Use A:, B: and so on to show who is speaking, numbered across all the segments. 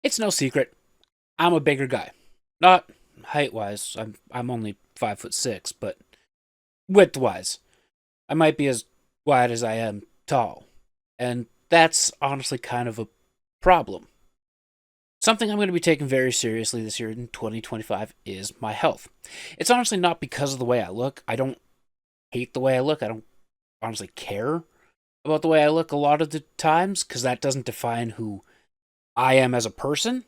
A: It's no secret. I'm a bigger guy. Not height-wise. I'm only 5'6", but width-wise, I might be as wide as I am tall. And that's honestly kind of a problem. Something I'm going to be taking very seriously this year in 2025 is my health. It's honestly not because of the way I look. I don't hate the way I look. I don't honestly care about the way I look a lot of the times because that doesn't define who I am as a person.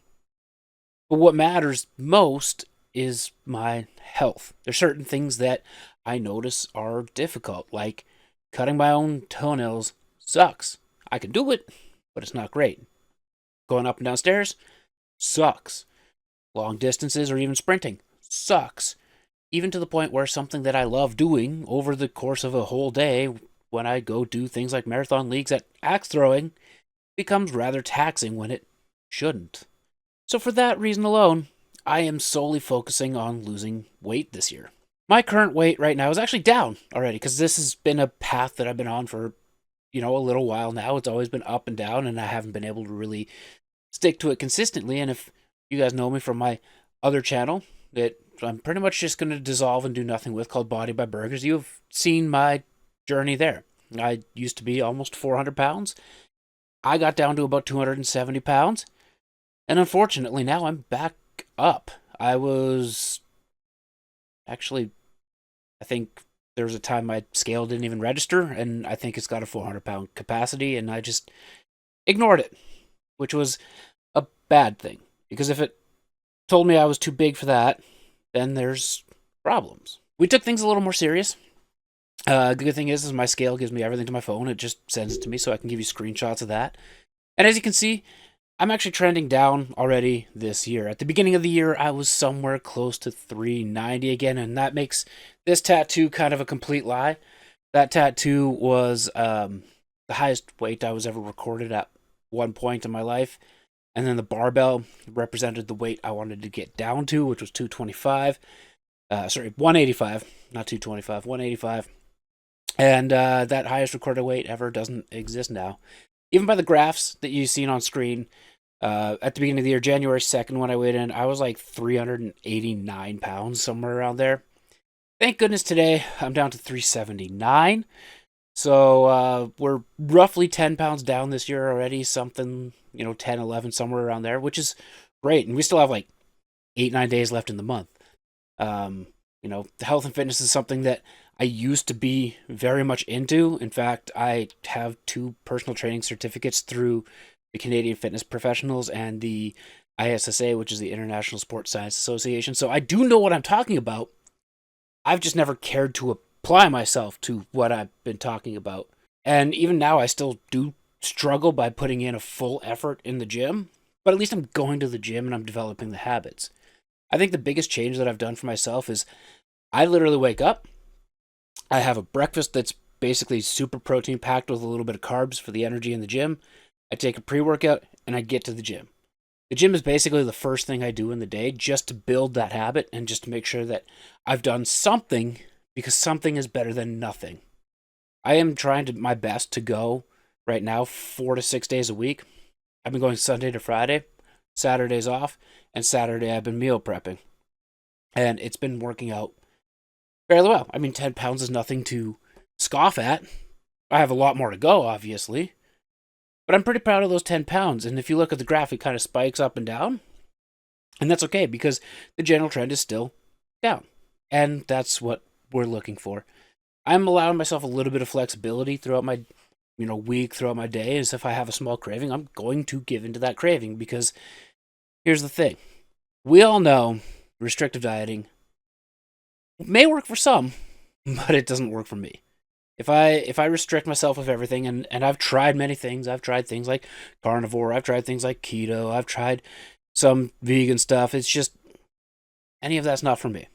A: But what matters most is my health. There's certain things that I notice are difficult, like cutting my own toenails sucks. I can do it, but it's not great. Going up and down stairs sucks. Long distances or even sprinting sucks. Even to the point where something that I love doing over the course of a whole day, when I go do things like marathon leagues at axe throwing, becomes rather taxing when it shouldn't. So, for that reason alone, I am solely focusing on losing weight this year. My current weight right now is actually down already because this has been a path that I've been on for, a little while now. It's always been up and down, and I haven't been able to really stick to it consistently. And if you guys know me from my other channel that I'm pretty much just going to dissolve and do nothing with, called Body by Burgers, you've seen my journey there. I used to be almost 400 pounds. I got down to about 270 pounds. And unfortunately, now I'm back up. I was actually, I think there was a time my scale didn't even register, and I think it's got a 400-pound capacity, and I just ignored it, which was a bad thing. Because if it told me I was too big for that, then there's problems. We took things a little more serious. The good thing is my scale gives me everything to my phone. It just sends it to me, so I can give you screenshots of that. And as you can see, I'm actually trending down already this year. At the beginning of the year, I was somewhere close to 390 again, and that makes this tattoo kind of a complete lie. That tattoo was the highest weight I was ever recorded at one point in my life. And then the barbell represented the weight I wanted to get down to, which was 225. 185, not 225, 185. And that highest recorded weight ever doesn't exist now. Even by the graphs that you've seen on screen, at the beginning of the year, January 2nd, when I weighed in, I was like 389 pounds, somewhere around there. Thank goodness today I'm down to 379. So we're roughly 10 pounds down this year already, something, 10, 11, somewhere around there, which is great. And we still have like 8, 9 days left in the month. The health and fitness is something that I used to be very much into. In fact, I have 2 personal training certificates through the Canadian Fitness Professionals and the ISSA, which is the International Sports Science Association. So I do know what I'm talking about. I've just never cared to apply myself to what I've been talking about. And even now, I still do struggle by putting in a full effort in the gym, but at least I'm going to the gym and I'm developing the habits. I think the biggest change that I've done for myself is I literally wake up, I have a breakfast that's basically super protein packed with a little bit of carbs for the energy in the gym. I take a pre-workout and I get to the gym. The gym is basically the first thing I do in the day just to build that habit and just to make sure that I've done something, because something is better than nothing. I am trying my best to go right now 4 to 6 days a week. I've been going Sunday to Friday, Saturdays off, and Saturday I've been meal prepping. And it's been working out fairly well. I mean, 10 pounds is nothing to scoff at. I have a lot more to go, obviously. But I'm pretty proud of those 10 pounds. And if you look at the graph, it kind of spikes up and down. And that's okay because the general trend is still down. And that's what we're looking for. I'm allowing myself a little bit of flexibility throughout my week, throughout my day. As if I have a small craving, I'm going to give into that craving, because here's the thing. We all know restrictive dieting may work for some, but it doesn't work for me. If I restrict myself of everything, and I've tried many things. I've tried things like carnivore, I've tried things like keto, I've tried some vegan stuff. It's just, any of that's not for me.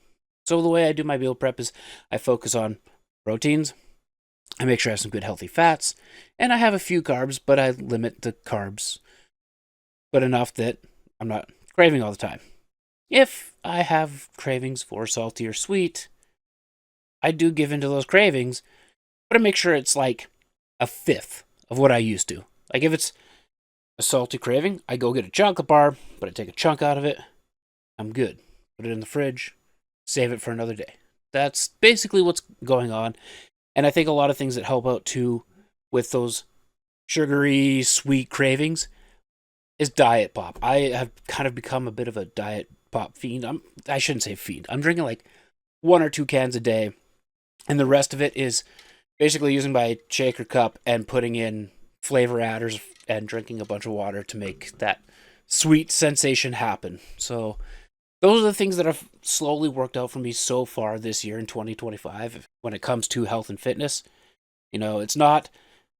A: So the way I do my meal prep is I focus on proteins, I make sure I have some good healthy fats, and I have a few carbs, but I limit the carbs, but enough that I'm not craving all the time. If I have cravings for salty or sweet, I do give into those cravings, but I make sure it's like a fifth of what I used to. Like if it's a salty craving, I go get a chocolate bar, but I take a chunk out of it. I'm good. Put it in the fridge, save it for another day. That's basically what's going on. And I think a lot of things that help out too with those sugary, sweet cravings is diet pop. I have kind of become a bit of a diet pop fiend. I shouldn't say fiend. I'm drinking like 1 or 2 cans a day, and the rest of it is basically using my shaker cup and putting in flavor adders and drinking a bunch of water to make that sweet sensation happen. So those are the things that have slowly worked out for me so far this year in 2025 when it comes to health and fitness. It's not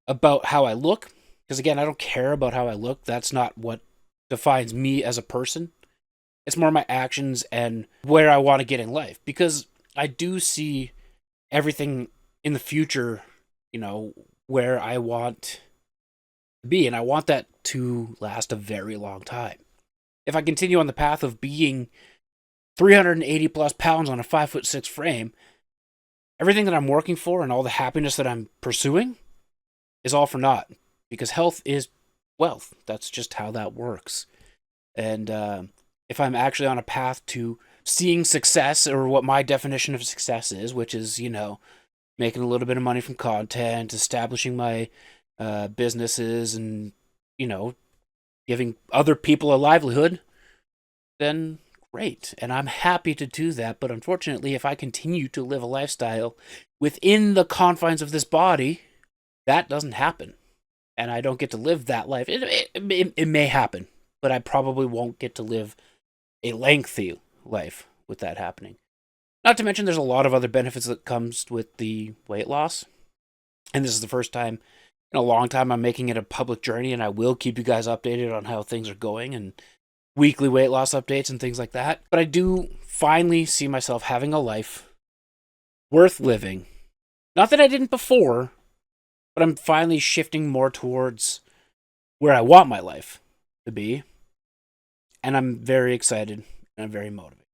A: about how I look, because again, I don't care about how I look. That's not what defines me as a person. It's more my actions and where I want to get in life, because I do see everything in the future, where I want to be, and I want that to last a very long time. If I continue on the path of being 380 plus pounds on a 5'6" frame, everything that I'm working for and all the happiness that I'm pursuing is all for naught, because health is wealth. That's just how that works. And if I'm actually on a path to seeing success, or what my definition of success is, which is, making a little bit of money from content, establishing my businesses, and, giving other people a livelihood, then great. And I'm happy to do that. But unfortunately, if I continue to live a lifestyle within the confines of this body, that doesn't happen. And I don't get to live that life. It may happen, but I probably won't get to live a lengthy life with that happening. Not to mention, there's a lot of other benefits that comes with the weight loss. And this is the first time in a long time I'm making it a public journey, and I will keep you guys updated on how things are going and weekly weight loss updates and things like that. But I do finally see myself having a life worth living. Not that I didn't before, but I'm finally shifting more towards where I want my life to be. And I'm very excited, and I'm very motivated.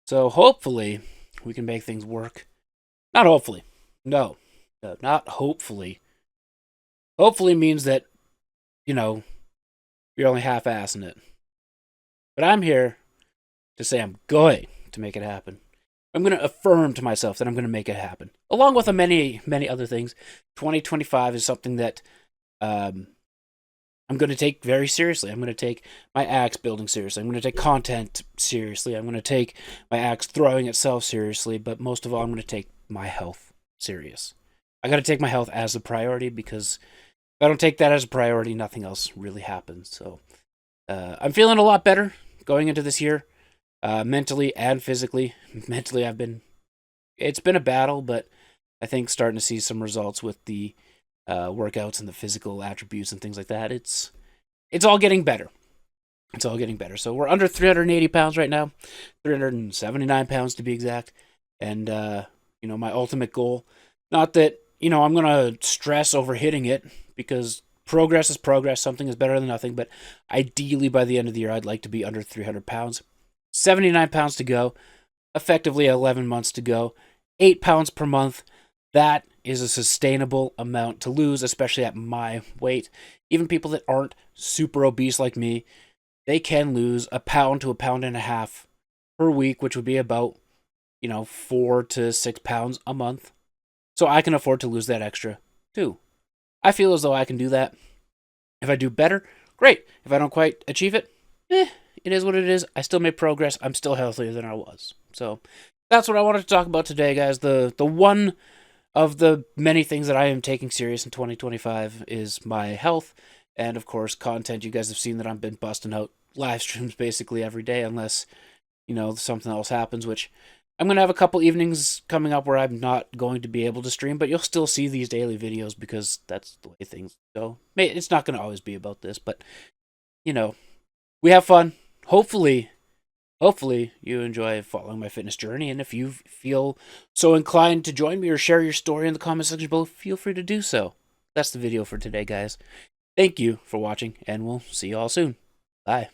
A: So hopefully we can make things work. Not hopefully. No, not hopefully. Hopefully means that, you're only half-assing it. But I'm here to say I'm going to make it happen. I'm going to affirm to myself that I'm going to make it happen. Along with many, many other things, 2025 is something that I'm going to take very seriously. I'm going to take my axe building seriously. I'm going to take content seriously. I'm going to take my axe throwing itself seriously. But most of all, I'm going to take my health serious. I got to take my health as a priority, because if I don't take that as a priority, nothing else really happens. So I'm feeling a lot better going into this year, mentally and physically. Mentally, it's been a battle, but I think starting to see some results with the workouts and the physical attributes and things like that. It's all getting better. It's all getting better. So we're under 380 pounds right now, 379 pounds to be exact. And, my ultimate goal, not that, I'm going to stress over hitting it, because progress is progress. Something is better than nothing. But ideally, by the end of the year, I'd like to be under 300 pounds. 79 pounds to go. Effectively 11 months to go. 8 pounds per month. That is a sustainable amount to lose, especially at my weight. Even people that aren't super obese like me, they can lose a pound to a pound and a half per week, which would be about, 4 to 6 pounds a month. So I can afford to lose that extra too. I feel as though I can do that. If I do better, great. If I don't quite achieve it, it is what it is. I still made progress. I'm still healthier than I was. So that's what I wanted to talk about today, guys. The one of the many things that I am taking serious in 2025 is my health, and of course content. You guys have seen that I've been busting out live streams basically every day, unless something else happens, which I'm going to have a couple evenings coming up where I'm not going to be able to stream, but you'll still see these daily videos, because that's the way things go. It's not going to always be about this, but we have fun. Hopefully you enjoy following my fitness journey, and if you feel so inclined to join me or share your story in the comment section below, feel free to do so. That's the video for today, guys. Thank you for watching, and we'll see you all soon. Bye.